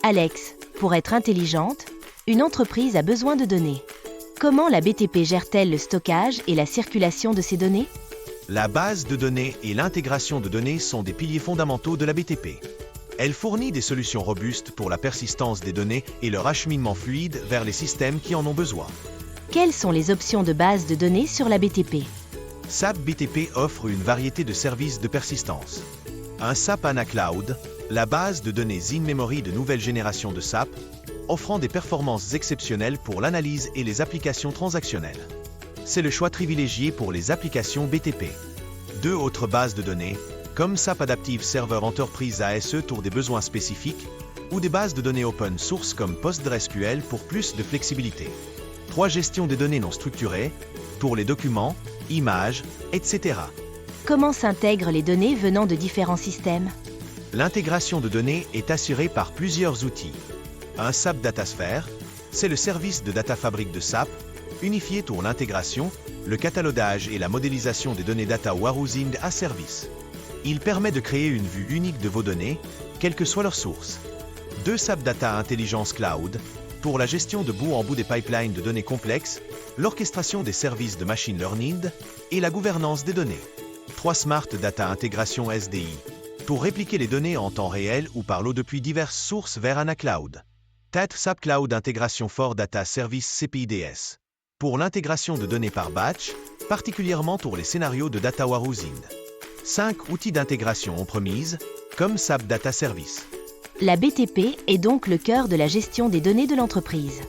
Alex, pour être intelligente, une entreprise a besoin de données. Comment la BTP gère-t-elle le stockage et la circulation de ces données? La base de données et l'intégration de données sont des piliers fondamentaux de la BTP. Elle fournit des solutions robustes pour la persistance des données et leur acheminement fluide vers les systèmes qui en ont besoin. Quelles sont les options de base de données sur la BTP? SAP BTP offre une variété de services de persistance. Un SAP HANA Cloud, la base de données in-memory de nouvelle génération de SAP, offrant des performances exceptionnelles pour l'analyse et les applications transactionnelles. C'est le choix privilégié pour les applications BTP. Deux autres bases de données, comme SAP Adaptive Server Enterprise ASE pour des besoins spécifiques, ou des bases de données open source comme PostgreSQL pour plus de flexibilité. 3. Gestion des données non structurées, pour les documents, images, etc. Comment s'intègrent les données venant de différents systèmes? L'intégration de données est assurée par plusieurs outils. Un SAP Datasphere, c'est le service de data fabric de SAP, unifié pour l'intégration, le catalogage et la modélisation des données data warehousing à service. Il permet de créer une vue unique de vos données, quelle que soit leur source. 2. SAP Data Intelligence Cloud, pour la gestion de bout en bout des pipelines de données complexes, l'orchestration des services de machine learning et la gouvernance des données. 3. Smart Data Intégration SDI, pour répliquer les données en temps réel ou par l'eau depuis diverses sources vers HANA Cloud. 4. SAP Cloud Intégration for Data Service CPIDS, pour l'intégration de données par batch, particulièrement pour les scénarios de data warehousing. 5. Outils d'intégration on-premise, comme SAP Data Service. La BTP est donc le cœur de la gestion des données de l'entreprise.